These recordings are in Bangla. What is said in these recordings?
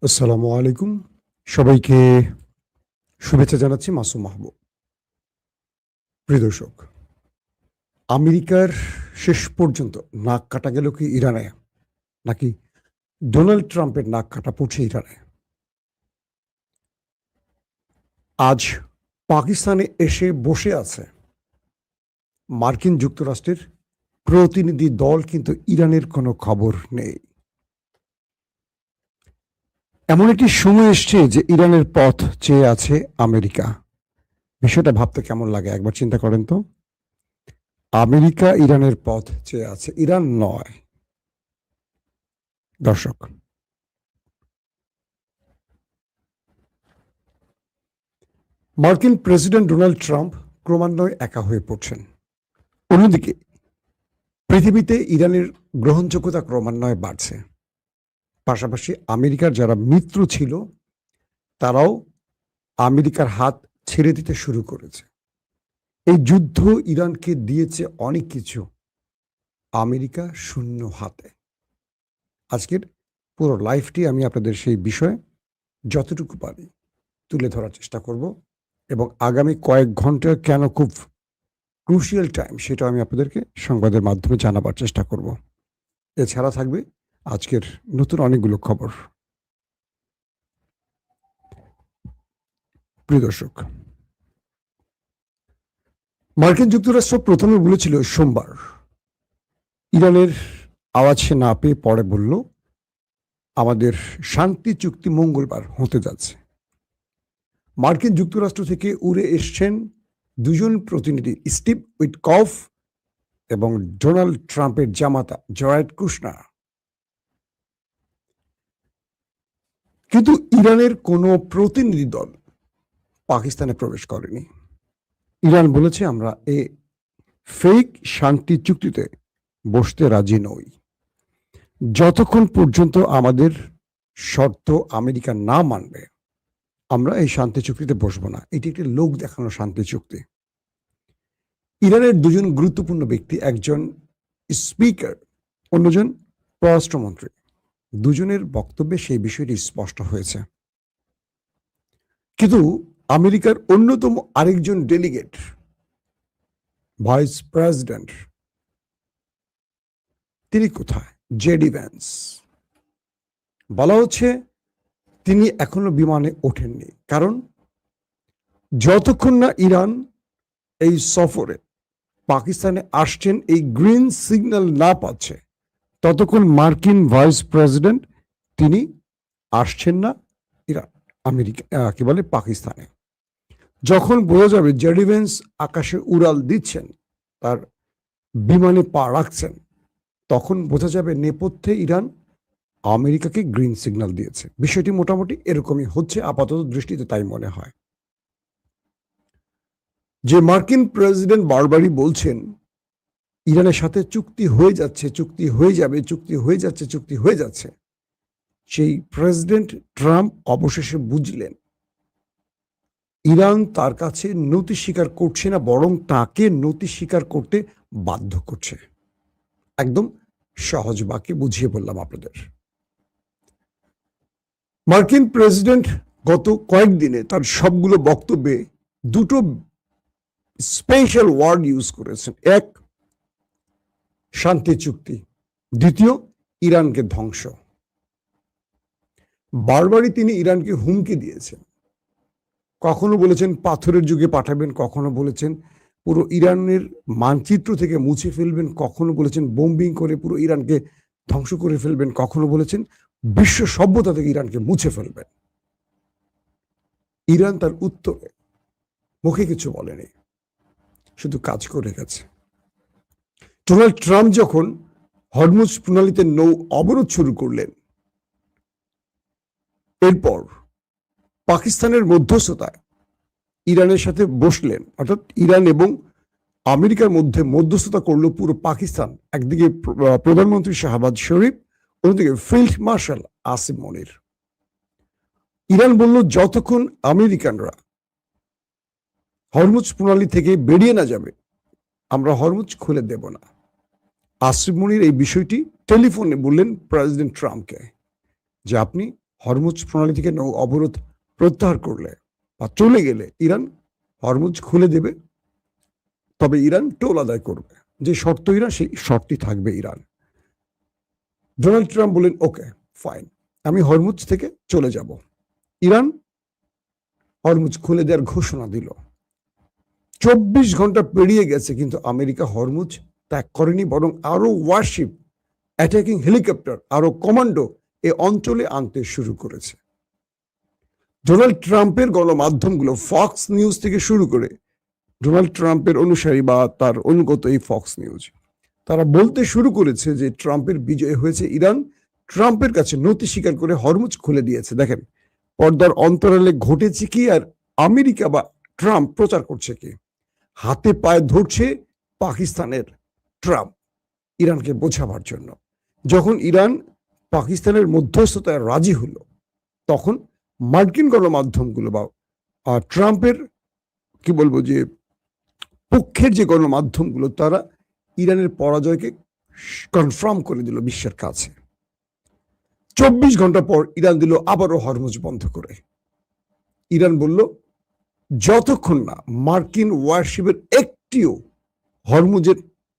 আসসালামু আলাইকুম। সবাইকে শুভেচ্ছা জানাচ্ছি মাসুম মাহবুব। প্রিয় দর্শক, আমেরিকার শেষ পর্যন্ত নাক কাটা গেল কি ইরানে? নাকি ডোনাল্ড ট্রাম্পের নাক কাটা পড়ছে ইরানে? আজ পাকিস্তানে এসে বসে আছে মার্কিন যুক্তরাষ্ট্রের প্রতিনিধি দল, কিন্তু ইরানের কোনো খবর নেই। এমন একটি সময় এসছে যে ইরানের পথ চেয়ে আছে আমেরিকা। বিষয়টা ভাবতে কেমন লাগে একবার চিন্তা করেন তো। আমেরিকা ইরানের পথ চেয়ে আছে, ইরান নয়। দর্শক, মার্কিন প্রেসিডেন্ট ডোনাল্ড ট্রাম্প ক্রমান্বয়ে একা হয়ে পড়ছেন। অন্যদিকে পৃথিবীতে ইরানের গ্রহণযোগ্যতা ক্রমান্বয়ে বাড়ছে। পাশাপাশি আমেরিকার যারা মিত্র ছিল তারাও আমেরিকার হাত ছেড়ে দিতে শুরু করেছে। এই যুদ্ধ ইরানকে দিয়েছে অনেক কিছু, আমেরিকা শূন্য হাতে। আজকের পুরো লাইফটি আমি আপনাদের সেই বিষয়ে যতটুকু পারি তুলে ধরার চেষ্টা করব, এবং আগামী কয়েক ঘন্টা কেন খুব ক্রুশিয়াল টাইম সেটা আমি আপনাদেরকে সংবাদের মাধ্যমে জানাবার চেষ্টা করব। এছাড়া থাকবে আজকের নতুন অনেকগুলো খবর। প্রিয় দর্শক, মার্কিন যুক্তরাষ্ট্র প্রথমে বলেছিল সোমবার, ইরানের আওয়াজ সে না পেয়ে পরে বলল আমাদের শান্তি চুক্তি মঙ্গলবার হতে যাচ্ছে। মার্কিন যুক্তরাষ্ট্র থেকে উড়ে এসছেন দুজন প্রতিনিধি, স্টিভ উইটকফ এবং ডোনাল্ড ট্রাম্পের জামাতা জয়ারেড কুশনার। কিন্তু ইরানের কোনো প্রতিনিধি দল পাকিস্তানে প্রবেশ করেনি। ইরান বলেছে আমরা এ ফেক শান্তি চুক্তিতে বসতে রাজি নই। যতক্ষণ পর্যন্ত আমাদের শর্ত আমেরিকা না মানবে আমরা এই শান্তি চুক্তিতে বসবো না। এটি একটি লোক দেখানো শান্তি চুক্তি। ইরানের দুজন গুরুত্বপূর্ণ ব্যক্তি, একজন স্পিকার, অন্যজন পররাষ্ট্রমন্ত্রী, দুজনের বক্তব্যে সেই বিষয়টি স্পষ্ট হয়েছে। কিন্তু আমেরিকার অন্যতম আরেকজন ডেলিগেট, ভাইস প্রেসিডেন্ট, তিনি কোথায়? JD Vance. বলা হচ্ছে তিনি এখনো বিমানে ওঠেননি, কারণ যতক্ষণ না ইরান এই সফরে পাকিস্তানে আসছেন এই গ্রিন সিগন্যাল না পাচ্ছে ততক্ষণ মার্কিন ভাইস প্রেসিডেন্ট তিনি আসছেন না ইরান, আমেরিকা কি বলে পাকিস্তানে। যখন বোঝা যাবে জেডি ভ্যান্স আকাশে উড়াল দিচ্ছেন, তার বিমানে পা রাখছেন, তখন বোঝা যাবে নেপথ্যে ইরান আমেরিকাকে গ্রিন সিগন্যাল দিয়েছে। বিষয়টি মোটামুটি এরকমই হচ্ছে, আপাতত দৃষ্টিতে তাই মনে হয়। যে মার্কিন প্রেসিডেন্ট বারবারই বলছেন ইরানের সাথে চুক্তি হয়ে যাচ্ছে, চুক্তি হয়ে যাবে, চুক্তি হয়ে যাচ্ছে, চুক্তি হয়ে যাচ্ছে, সেই প্রেসিডেন্ট ট্রাম্প অবশেষে বুঝলেন ইরান তার কাছে নতি স্বীকার করছে না, বরং তাকে নতি স্বীকার করতে বাধ্য করছে। একদম সহজ বাক্যে বুঝিয়ে বললাম আপনাদের। মার্কিন প্রেসিডেন্ট গত কয়েকদিনে তার সবগুলো বক্তব্যে দুটো স্পেশাল ওয়ার্ড ইউজ করেছেন। এক, শান্তি চুক্তি, দ্বিতীয়, ইরানকে ধ্বংস। বারবারই তিনি ইরানকে হুমকি দিয়েছেন। কখনো বলেছেন পাথরের যুগে পাঠাবেন, কখনো বলেছেন পুরো ইরানের মানচিত্র থেকে মুছে ফেলবেন, কখনো বলেছেন বোম্বিং করে পুরো ইরানকে ধ্বংস করে ফেলবেন, কখনো বলেছেন বিশ্ব সভ্যতা থেকে ইরানকে মুছে ফেলবেন। ইরান তার উত্তরে মুখে কিছু বলেনি, শুধু কাজ করে গেছে। ডোনাল্ড ট্রাম্প যখন হরমুজ প্রণালীতে নৌ অবরোধ শুরু করলেন, এরপর পাকিস্তানের মধ্যস্থতায় ইরানের সাথে বসলেন, অর্থাৎ ইরান এবং আমেরিকার মধ্যে মধ্যস্থতা করলো পুরো পাকিস্তান। একদিকে প্রধানমন্ত্রী শাহবাজ শরীফ, অন্যদিকে ফিল্ড মার্শাল আসিম মনির। ইরান বলল যতক্ষণ আমেরিকানরা হরমুজ প্রণালী থেকে বেরিয়ে না যাবে আমরা হরমুজ খুলে দেব না। আসিম মনির এই বিষয়টি টেলিফোনে বললেন প্রেসিডেন্ট ট্রাম্পকে যে আপনি হরমুজ প্রণালী থেকে নৌ অবরোধ প্রত্যাহার করলে বা চলে গেলে ইরান হরমুজ খুলে দেবে, তবে ইরান টোল আদায় করবে। যে শর্ত ইরান, সেই শর্তই থাকবে ইরান। ডোনাল্ড ট্রাম্প বলেন ওকে ফাইন, আমি হরমুজ থেকে চলে যাব। ইরান হরমুজ খুলে দেওয়ার ঘোষণা দিল। 24 ঘন্টা পেরিয়ে গেছে, কিন্তু আমেরিকা হরমুজ ত্যাগ করেনি, বরং আরো ওয়ারশিপ, অ্যাটাকিং হেলিকপ্টার, আরো কমান্ডো এ অঞ্চলে আনতে শুরু করেছে। ডোনাল্ড ট্রাম্পের গণমাধ্যমগুলো ফক্স নিউজ থেকে শুরু করে, ডোনাল্ড ট্রাম্পের অনুসারী বা তার অনুগত এই ফক্স নিউজ, তারা বলতে শুরু করেছে যে ট্রাম্পের বিজয় হয়েছে। ইরান ট্রাম্পের কাছে নথি স্বীকার করে হরমুজ খুলে দিয়েছে। দেখেন পর্দার অন্তরালে ঘটেছে কি, আর আমেরিকা বা ট্রাম্প প্রচার করছে কি। হাতে পায়ে ধরছে পাকিস্তানের ট্রাম্প ইরানকে বোঝাবার জন্য। যখন ইরান পাকিস্তানের মধ্যস্থতায় রাজি হলো, তখন মার্কিন গণমাধ্যমগুলো বা ট্রাম্পের কি বলবো যে পক্ষের যে গণমাধ্যমগুলো, তারা ইরানের পরাজয়কে কনফার্ম করে দিল বিশ্বের কাছে। 24 ঘন্টা পর ইরান দিল আবারও হরমুজ বন্ধ করে। ইরান বলল যতক্ষণ না মার্কিন ওয়ারশিপের একটিও হরমুজের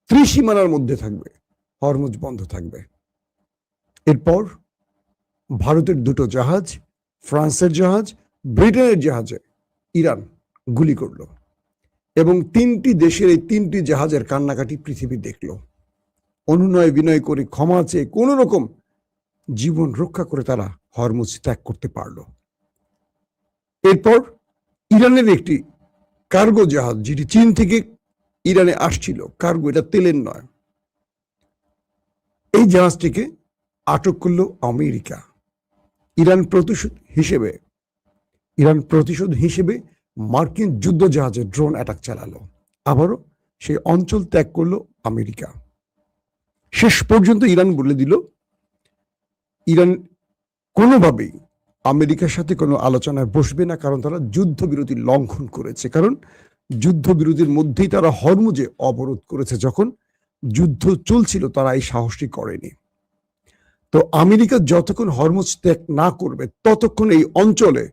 ত্রিসীমানার মধ্যে থাকবে, হরমুজ বন্ধ থাকবে। এরপর ভারতের দুটো জাহাজ, ফ্রান্সের জাহাজ, ব্রিটেনের জাহাজে ইরান গুলি করলো এবং 3টি দেশের এই 3টি জাহাজের কান্নাকাটি পৃথিবী দেখলো। অনুনয় বিনয় করে ক্ষমা চেয়ে কোন রকম জীবন রক্ষা করে তারা হরমুজ ত্যাগ করতে পারলো। এরপর ইরানের একটি কার্গো জাহাজ, যেটি চীন থেকে ইরানে আসছিল, কার্গো, এটা তেলের নয়, এই জাহাজটিকে আটক করলো আমেরিকা। ইরান প্রতিশোধ হিসেবে মার্কিন যুদ্ধ জাহাজে ড্রোন অ্যাটাক চালালো। আবারও সেই অঞ্চল ত্যাগ করলো আমেরিকা। শেষ পর্যন্ত ইরান বলে দিল ইরান কোনোভাবেই আমেরিকার সাথে কোনো আলোচনায় বসবে না, কারণ তারা যুদ্ধবিরতি লঙ্ঘন করেছে। কারণ যুদ্ধবিরতির মধ্যেই তারা হরমুজে অবরোধ করেছে। যখন যুদ্ধ চলছিল তারা এই সাহসটি করেনি। তো আমেরিকা যতক্ষণ হরমুজ ত্যাগ না করবে, ততক্ষণ এই অঞ্চলে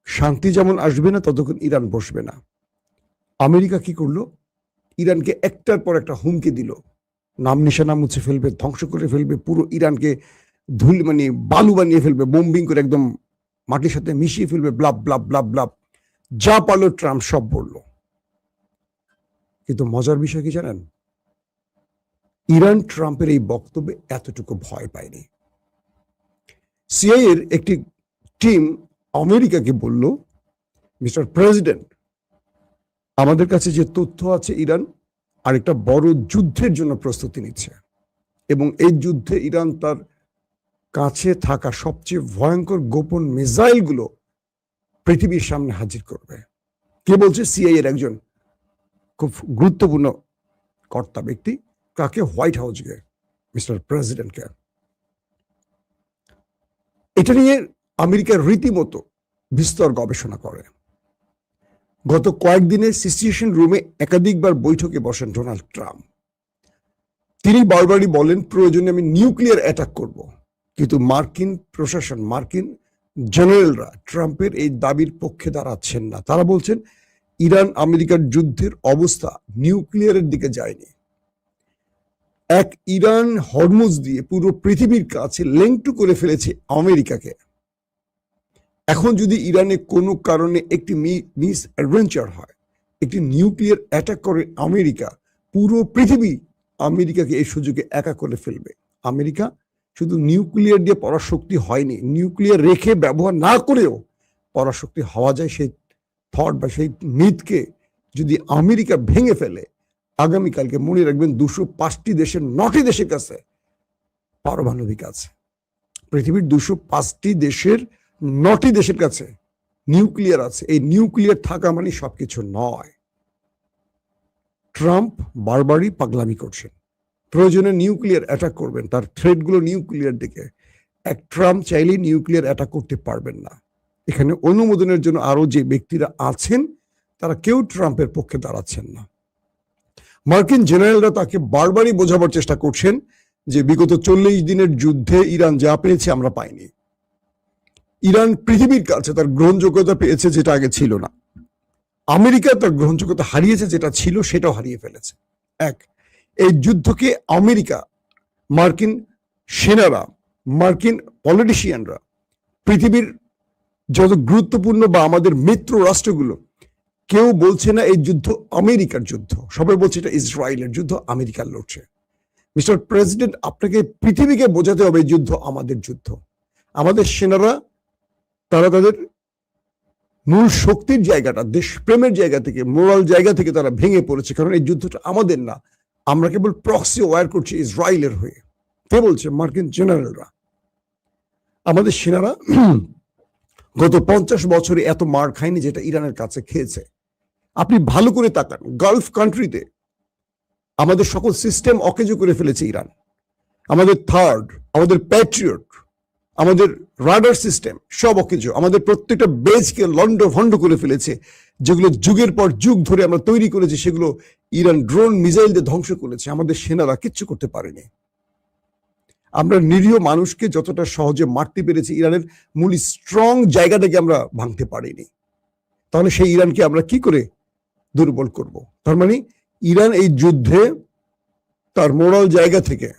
শান্তি যেমন আসবে না, ততক্ষণ ইরান বসবে না। আমেরিকা কি করলো, ইরানকে একটার পর একটা হুমকি দিল, নাম নিশানা মুছে ফেলবে, ধ্বংস করে ফেলবে, পুরো ইরানকে বালু বানিয়ে ফেলবে, বোম্বিং করে একদম মাটির সাথে মিশিয়ে ফেলবে, ব্লাব ব্লাব ব্লাব ব্লাব, যা পারলো ট্রাম্প সব বলল। কিন্তু মজার বিষয় কি জানেন, ইরান ট্রাম্পের এই বক্তব্যে এতটুকু ভয় পায়নি। সিআইএর একটি টিম আমেরিকাকে বলল, মিস্টার প্রেসিডেন্ট, আমাদের কাছে যে তথ্য আছে, ইরান আরেকটা বড় যুদ্ধের জন্য প্রস্তুতি নিচ্ছে এবং এই যুদ্ধে ইরান তার কাছে থাকা সবচেয়ে ভয়ঙ্কর গোপন মিসাইলগুলো পৃথিবীর সামনে হাজির করবে। কে বলছে? সিআইএর একজন খুব গুরুত্বপূর্ণ কর্তা ব্যক্তি। কাকে? হোয়াইট হাউসকে, মিস্টার প্রেসিডেন্টকে। এটা নিয়ে আমেরিকার রীতিমতো বিস্তর গবেষণা করে। গত কয়েকদিনে সিচুয়েশন রুমে একাধিকবার বৈঠকে বসেন ডোনাল্ড ট্রাম্প। তিনি বারবারই বলেন প্রয়োজনে আমি নিউক্লিয়ার অ্যাটাক করব, কিন্তু মার্কিন প্রশাসন, মার্কিন জেনারেলরা ট্রাম্পের এই দাবির পক্ষে দাঁড়াচ্ছেন না। তারা বলছেন ইরান আমেরিকার যুদ্ধের অবস্থা নিউক্লিয়ারের দিকে যায়নি। এক ইরান হরমুজ দিয়ে পুরো পৃথিবীর কাছে লেংটু করে ফেলেছে আমেরিকাকে। এখন যদি ইরানে কোনো কারণে একটি মিস অ্যাডভেঞ্চার হয়, একটি নিউক্লিয়ার অ্যাটাক করে আমেরিকা, পুরো পৃথিবী আমেরিকাকে এই সুযোগে একা করে ফেলবে। আমেরিকা শুধু নিউক্লিয়ার দিয়ে পরাশক্তি হয়নি, নিউক্লিয়ার রেখে ব্যবহার না করেও পরাশক্তি হওয়া যায়। সেই থট বা সেই মিথকে যদি আমেরিকা ভেঙে ফেলে, আগামীকালকে মনে রাখবেন 205টি দেশের 9টি দেশের কাছে পারমাণবিক আছে। পৃথিবীর 205টি দেশের 9টি দেশের কাছে নিউক্লিয়ার আছে। এই নিউক্লিয়ার থাকা মানে সবকিছু নয়। ট্রাম্প বারবারই পাগলামি করছেন, প্রয়োজনে নিউক্লিয়ার অ্যাটাক করবেন, তার থ্রেটগুলো নিউক্লিয়ার দিকে। এক ট্রাম্প চাইলেই নিউক্লিয়ার অ্যাটাক করতে পারবেন না। এখানে অনুমোদনের জন্য আরো যে ব্যক্তিরা আছেন, তারা কেউ ট্রাম্পের পক্ষে দাঁড়াচ্ছেন না। মার্কিন জেনারেলরা তাকে বারবারই বোঝাবার চেষ্টা করছেন যে বিগত 40 দিনের যুদ্ধে ইরান যা পেয়েছে আমরা পাইনি। ইরান পৃথিবীর কাছে তার গ্রহণযোগ্যতা পেয়েছে যেটা আগে ছিল না। আমেরিকা তার গ্রহণযোগ্যতা হারিয়েছে, যেটা ছিল সেটাও হারিয়ে ফেলেছে। এক, এই যুদ্ধকে আমেরিকা, মার্কিন সেনারা, মার্কিন পলিটিশিয়ানরা, পৃথিবীর যত গুরুত্বপূর্ণ বা আমাদের মিত্র রাষ্ট্রগুলো, কেউ বলছে না এই যুদ্ধ আমেরিকার যুদ্ধ, সবাই বলছে এটা ইসরায়েলের যুদ্ধ, আমেরিকার লড়ছে। মিস্টার প্রেসিডেন্ট, আপনাকে পৃথিবীকে বোঝাতে হবে এই যুদ্ধ আমাদের যুদ্ধ। আমাদের সেনারা তারা তাদের মূল শক্তির জায়গাটা, দেশপ্রেমের জায়গা থেকে, মোরাল জায়গা থেকে তারা ভেঙে পড়েছে, কারণ এই যুদ্ধটা আমাদের না, আমরা কেবল প্রক্সি ওয়ার করছি ইসরায়েলের হয়ে। কে বলছে? মার্কিন জেনারেলরা। আমাদের সেনারা গত 50 বছরে এত মার খায়নি যেটা ইরানের কাছে খেয়েছে। আপনি ভালো করে তাকান, গালফ কান্ট্রিতে আমাদের সকল সিস্টেম অকেজো করে ফেলেছে ইরান। আমাদের থার্ড, আমাদের প্যাট্রিয়ট, আমাদের রাডার সিস্টেম সব অকেজো। আমাদের প্রত্যেকটা বেজকে লন্ড ভন্ড করে ফেলেছে, যেগুলো যুগের পর যুগ ধরে আমরা তৈরি করেছি, সেগুলো ইরান ড্রোন মিসাইল দিয়ে ধ্বংস করেছে। আমাদের সেনারা কিচ্ছু করতে পারেনি। আমরা নিরীহ মানুষকে যতটা সহজে মারতে পেরেছি, ইরানের মূল স্ট্রং জায়গাটাকে আমরা ভাঙতে পারিনি। তাহলে সেই ইরানকে আমরা কি করে দুর্বল করব? তার মানে ইরান এই যুদ্ধে তার মোরাল জায়গা থেকে,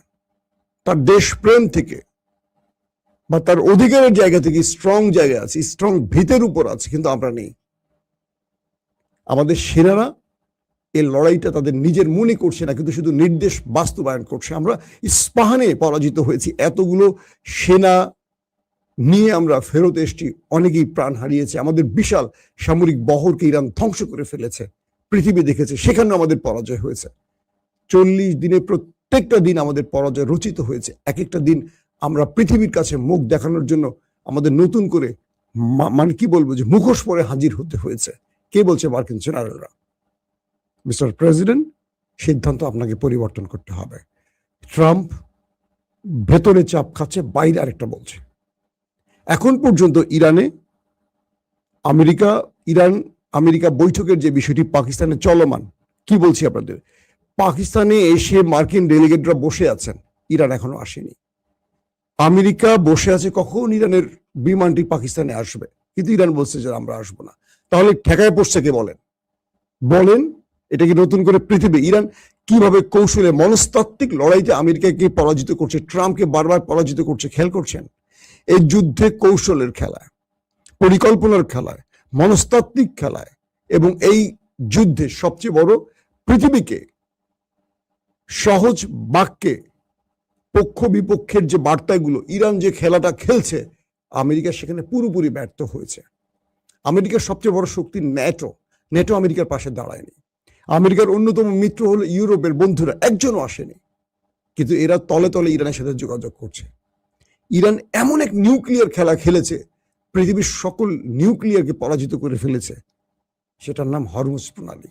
তার দেশপ্রেম থেকে বা তার অধিকারের জায়গা থেকে স্ট্রং জায়গা আছে, স্ট্রং ভিতের উপর আছে, কিন্তু আমরা নেই। আমাদের সেনারা এই লড়াইটা তাদের নিজের মনে করছে না, কিন্তু শুধু নির্দেশ বাস্তবায়ন করছে। আমরা ইস্পাহানে পরাজিত হয়েছি, এতগুলো সেনা নিয়ে আমরা ফেরত এসছি, অনেকেই প্রাণ হারিয়েছে, আমাদের বিশাল সামরিক বহরকে ইরান ধ্বংস করে ফেলেছে, পৃথিবী দেখেছে, সেখানেও আমাদের পরাজয় হয়েছে। 40 দিনে প্রত্যেকটা দিন আমাদের পরাজয় রচিত হয়েছে। এক একটা দিন আমরা পৃথিবীর কাছে মুখ দেখানোর জন্য আমাদের নতুন করে মানে কি বলবো, যে মুখোশ পরে হাজির হতে হয়েছে। কে বলছে? মার্কিন জেনারেলরা। মিস্টার প্রেসিডেন্ট, সিদ্ধান্ত আপনাকে পরিবর্তন করতে হবে। ট্রাম্প ভেতরে চাপ খাচ্ছে, বাইরে আরেকটা বলছে। এখন পর্যন্ত ইরানে আমেরিকা বৈঠকের যে বিষয়টি পাকিস্তানে চলমান, কি বলছি আপনাদের, পাকিস্তানে এসে মার্কিন ডেলিগেটরা বসে আছেন, ইরান এখনো আসেনি। আমেরিকা বসে আছে কখন ইরানের বিমানটি পাকিস্তানে আসবে, কিন্তু ইরান বলছে যে আমরা আসবো না। তাহলে ঠেকায় পড়ছে কে? বলেন এটা কি নতুন করে পৃথিবী? ইরান কিভাবে কৌশলে মনস্তাত্ত্বিক লড়াইতে আমেরিকাকে পরাজিত করছে, ট্রাম্পকে বারবার পরাজিত করছে, খেয়াল করছেন? এই যুদ্ধে কৌশলের খেলায়, পরিকল্পনার খেলায়, মনস্তাত্ত্বিক খেলায়, এবং এই যুদ্ধে সবচেয়ে বড়, পৃথিবীকে সহজ বাক্যে পক্ষ বিপক্ষের যে বার্তাগুলো, ইরান যে খেলাটা খেলছে, আমেরিকা সেখানে পুরোপুরি ব্যর্থ হয়েছে। আমেরিকার সবচেয়ে বড় শক্তি নেটো আমেরিকার পাশে দাঁড়ায়নি। আমেরিকার অন্যতম মিত্র হলো ইউরোপের বন্ধুরা, একজনও আসেনি, কিন্তু এরা তলে তলে ইরানের সাথে যোগাযোগ করছে। ইরান এমন এক নিউক্লিয়ার খেলা খেলেছে, পৃথিবীর সকল নিউক্লিয়ারকে পরাজিত করে ফেলেছে, সেটার নাম হরমুজ প্রণালী।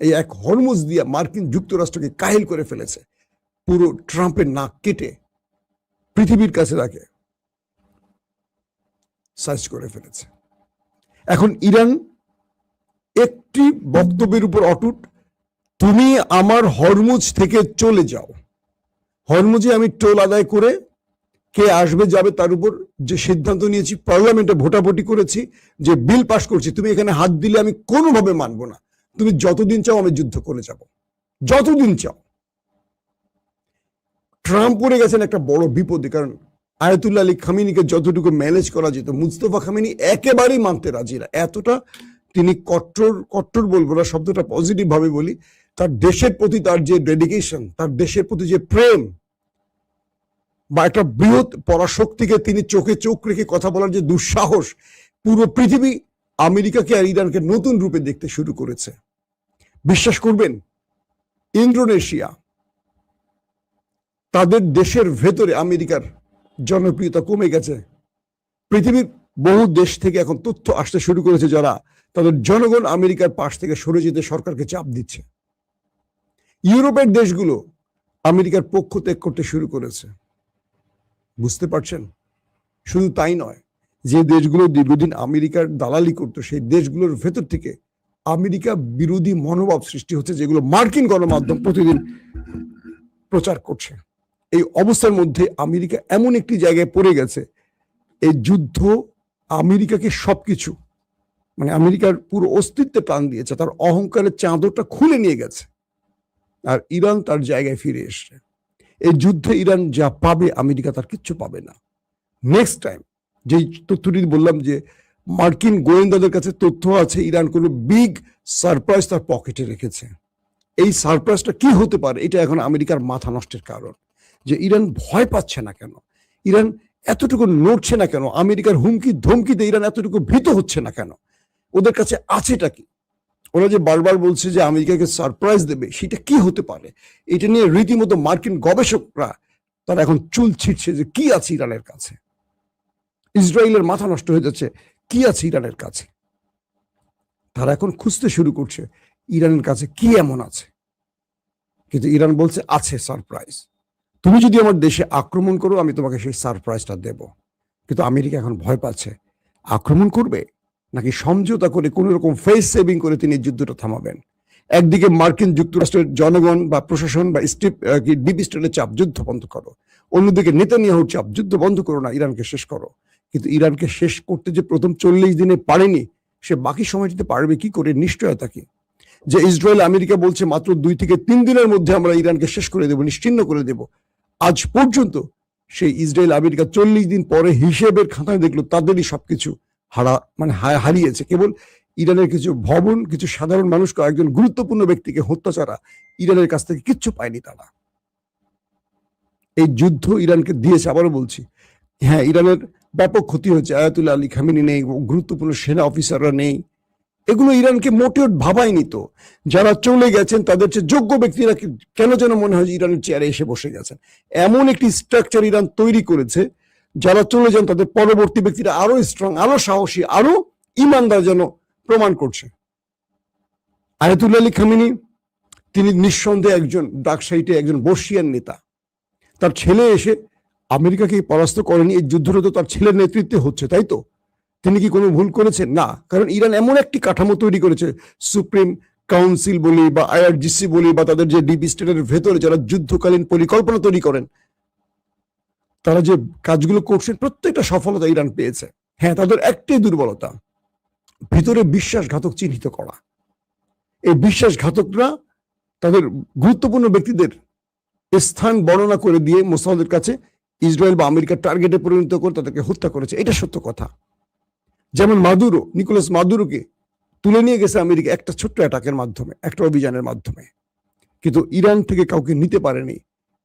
এই এক হরমুজ দিয়ে মার্কিন যুক্তরাষ্ট্রকে কাহিল করে ফেলেছে, পুরো ট্রাম্পের নাক কেটে পৃথিবীর কাছে তাকে সাইজ করে ফেলেছে। এখন ইরান একটি বক্তব্যের উপর অটুট, তুমি আমার হরমুজ থেকে চলে যাও। হরমুজে আমি টোল আদায় করে কে আসবে যাবে তার উপর যে সিদ্ধান্ত নিয়েছি, পার্লামেন্টে ভোটাভুটি করেছি, যে বিল পাশ করছি, তুমি এখানে হাত দিলে আমি কোনোভাবে মানব না। তুমি যতদিন চাও আমি যুদ্ধ করে যাব, যতদিন চাও। ট্রাম্প পড়ে গেছেন একটা বড় বিপদে, কারণ আয়াতুল্লাহ আলী খামেনিকে যতটুকু ম্যানেজ করা যেত, মুস্তফা খামেনি একেবারেই মানতে রাজি না। এতটা তিনি কট্টর বলবো না, শব্দটা পজিটিভ ভাবে বলি, তার দেশের প্রতি তার যে ডেডিকেশন, তার দেশের প্রতি যে প্রেম, বা একটা বৃহৎ পরাশক্তিকে তিনি চোখে চোখ রেখে কথা বলার যে দুঃসাহস, পুরো পৃথিবী আমেরিকাকে আর ইরানকে নতুন রূপে দেখতে শুরু করেছে। বিশ্বাস করবেন, ইন্দোনেশিয়া, তাদের দেশের ভেতরে আমেরিকার জনপ্রিয়তা কমে গেছে। পৃথিবীর বহু দেশ থেকে এখন তথ্য আসতে শুরু করেছে, যারা তাদের জনগণ আমেরিকার পাশ থেকে সরে যেতে সরকারকে চাপ দিচ্ছে। ইউরোপের দেশগুলো আমেরিকার পক্ষ ত্যাগ করতে শুরু করেছে। বুঝতে পারছেন? শুধু তাই নয়, যে দেশগুলো দীর্ঘদিন আমেরিকার দালালি করতো, সেই দেশগুলোর ভেতর থেকে আমেরিকা বিরোধী মনোভাব সৃষ্টি হচ্ছে, যেগুলো মার্কিন গণমাধ্যম প্রতিদিন প্রচার করছে। এই অবস্থার মধ্যে আমেরিকা এমন একটি জায়গায় পড়ে গেছে, এই যুদ্ধ আমেরিকাকে সবকিছু, মানে আমেরিকার পুরো অস্তিত্বে প্রাণ দিয়েছে, তার অহংকারের চাদরটা খুলে নিয়ে গেছে, আর ইরান তার জায়গায় ফিরে এসছে। এই যুদ্ধে ইরান যা পাবে আমেরিকা তার কিচ্ছু পাবে না। নেক্সট টাইম যেই তথ্যটি বললাম যে মার্কিন গোয়েন্দাদের কাছে তথ্য আছে ইরান কোনো বিগ সারপ্রাইজ তার পকেটে রেখেছে। এই সারপ্রাইজটা কি হতে পারে, এটা এখন আমেরিকার মাথা নষ্টের কারণ। যে ইরান ভয় পাচ্ছে না কেন, ইরান এতটুকু নড়ছে না কেন, আমেরিকার হুমকি ধমকিতে ইরান এতটুকু ভীত হচ্ছে না কেন, ওদের কাছে আছেটা কি? ওরা যে বারবার বলছে যে আমেরিকাকে সারপ্রাইজ দেবে, সেটা কি হতে পারে? এটা নিয়ে রীতিমতো মার্কিন গবেষকরা তারা এখন চুল ছিটছে যে কি আছে ইরানের কাছে। ইসরায়েলের মাথা নষ্ট হয়ে যাচ্ছে, কি আছে ইরানের কাছে। তারা এখন খুঁজতে শুরু করছে ইরানের কাছে কি এমন আছে। কিন্তু ইরান বলছে আছে সারপ্রাইজ, তুমি যদি আমার দেশে আক্রমণ করো আমি তোমাকে সেই সারপ্রাইজটা দেব। কিন্তু আমেরিকা এখন ভয় পাচ্ছে, আক্রমণ করবে নাকি সমঝোতা করে কোন রকম ফেস সেভিং করে তিনি যুদ্ধটা থামাবেন। একদিকে মার্কিন যুক্তরাষ্ট্রের জনগণ বা প্রশাসন বা ডিপ স্টেটের চাপ, যুদ্ধ বন্ধ করো। অন্যদিকে নেতানিয়াহুর চাপ, যুদ্ধ বন্ধ করো না, ইরানকে শেষ করো। কিন্তু ইরানকে শেষ করতে যে প্রথম 40 দিনে পারেনি, সে বাকি সময়টিতে পারবে কি করে? নিশ্চয়তা কি যে ইসরায়েল আমেরিকা বলছে মাত্র 2 থেকে 3 দিনের মধ্যে আমরা ইরানকে শেষ করে দেব, নিশ্চিহ্ন করে দেব। আজ পর্যন্ত সেই ইসরায়েল আমেরিকা 40 দিন পরে হিসেবের খাতায় দেখলো তাদেরই সবকিছু হারিয়েছে। কেবল ইরানের কিছু ভবন, কিছু সাধারণ মানুষ, কয়েকজন গুরুত্বপূর্ণ ব্যক্তিকে হত্যা ছাড়া ইরানের কাছ থেকে কিচ্ছু পায়নি তারা। এই যুদ্ধ ইরানকে দিয়েছে, আবারও বলছি। হ্যাঁ, ইরানের ব্যাপক ক্ষতি হয়েছে, আয়াতুল্লাহ আলী খামেনি নেই, গুরুত্বপূর্ণ সেনা অফিসাররা নেই, এগুলো ইরানকে মোটেও ভাবায়নি। তো যারা চলে গেছেন তাদের চেয়ে যোগ্য ব্যক্তিরা কেন যেন মনে হয় ইরানের চেয়ারে এসে বসে গেছেন। এমন একটি স্ট্রাকচার ইরান তৈরি করেছে, যারা চলে যান তাদের পরবর্তী ব্যক্তিরা আরো স্ট্রং, আরো সাহসী, আরো ইমানদার যেন প্রমাণ করছে। আয়াতুল্লাহ আলী খামেনি তিনি নিঃসন্দেহে একজন ডার্ক সাইটে একজন বর্ষিয়ান নেতা। তার ছেলে এসে আমেরিকাকে পরাস্ত করেনি, এই যুদ্ধটা তো তার ছেলের নেতৃত্বে হচ্ছে, তাই তো? তিনি কি কোনো ভুল করেছেন? না, কারণ ইরান এমন একটি কাঠামো তৈরি করেছে, সুপ্রিম কাউন্সিল বলি বা আইআরজিসি বলি বা তাদের যে ডিপ স্টেটের ভেতরে যারা যুদ্ধকালীন পরিকল্পনা তৈরি করেন, তারা যে কাজগুলো করছেন প্রত্যেকটা সফলতা ইরান পেয়েছে। হ্যাঁ, তাদের একটাই দুর্বলতা, ভিতরে বিশ্বাসঘাতক চিহ্নিত করা। এই বিশ্বাসঘাতকরা তাদের গুরুত্বপূর্ণ ব্যক্তিদের স্থান বর্ণনা করে দিয়ে মোসাদের কাছে ইসরায়েল বা আমেরিকার টার্গেটে পরিণত করে তাদেরকে হত্যা করেছে। এটা সত্য কথা। যেমন নিকোলাস মাদুরোকে তুলে নিয়ে গেছে আমেরিকা একটা ছোট্ট অ্যাটাকের মাধ্যমে, একটা অভিযানের মাধ্যমে। কিন্তু ইরান থেকে কাউকে নিতে পারেনি।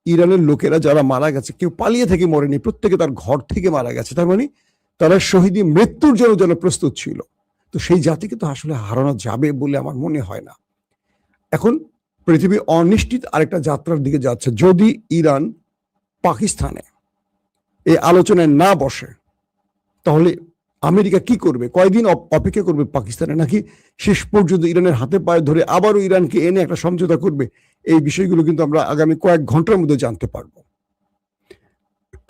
ইরানের লোকেরা যারা মারা গেছে, কেউ পালিয়ে থেকে মরেনি, প্রত্যেকে তার ঘর থেকে মারা গেছে। তার মানে তারা শহীদি মৃত্যুর জন্য প্রস্তুত ছিল। তো সেই জাতিকে তো আসলে হারানো যাবে বলে আমার মনে হয় না। এখন পৃথিবী অনিশ্চিত আরেকটা যাত্রার দিকে যাচ্ছে। যদি ইরান পাকিস্তানে এই আলোচনায় না বসে, তাহলে আমেরিকা কি করবে? কয়দিন অপেক্ষা করবে পাকিস্তানে, নাকি শেষ পর্যন্ত ইরানের হাতে পায়ে ধরে আবারও ইরানকে এনে একটা সমঝোতা করবে? এই বিষয়গুলো কিন্তু আমরা আগামী কয়েক ঘন্টার মধ্যে জানতে পারবো।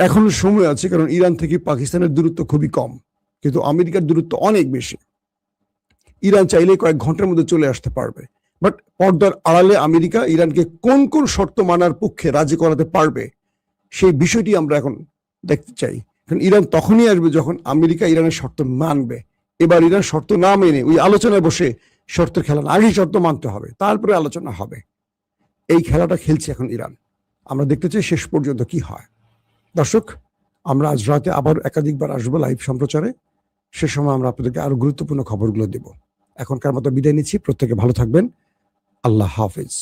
এখনো সময় আছে, কারণ ইরান থেকে পাকিস্তানের দূরত্ব খুবই কম, কিন্তু আমেরিকার দূরত্ব অনেক বেশি। ইরান চাইলে কয়েক ঘন্টার মধ্যে চলে আসতে পারবে। বাট পর্দার আড়ালে আমেরিকা ইরানকে কোন কোন শর্ত মানার পক্ষে রাজি করাতে পারবে, সেই বিষয়টি আমরা এখন দেখতে চাই। কারণ ইরান তখনই আসবে যখন আমেরিকা ইরানের শর্ত মানবে। এবার ইরান শর্ত না মেনে ওই আলোচনায় বসে শর্তের খেলা না, আগেই শর্ত মানতে হবে, তারপরে আলোচনা হবে। এই খেলাটা খেলছে এখন ইরান। আমরা দেখতে চাই শেষ পর্যন্ত কি হয়। দর্শক, আমরা আজ রাতে আবার একাধিকবার আসবো লাইভ সম্প্রচারে। সে সময় আমরা আপনাদেরকে আরো গুরুত্বপূর্ণ খবরগুলো দেব। এখনকার মতো বিদায় নিচ্ছি। প্রত্যেকে ভালো থাকবেন। আল্লাহ হাফেজ।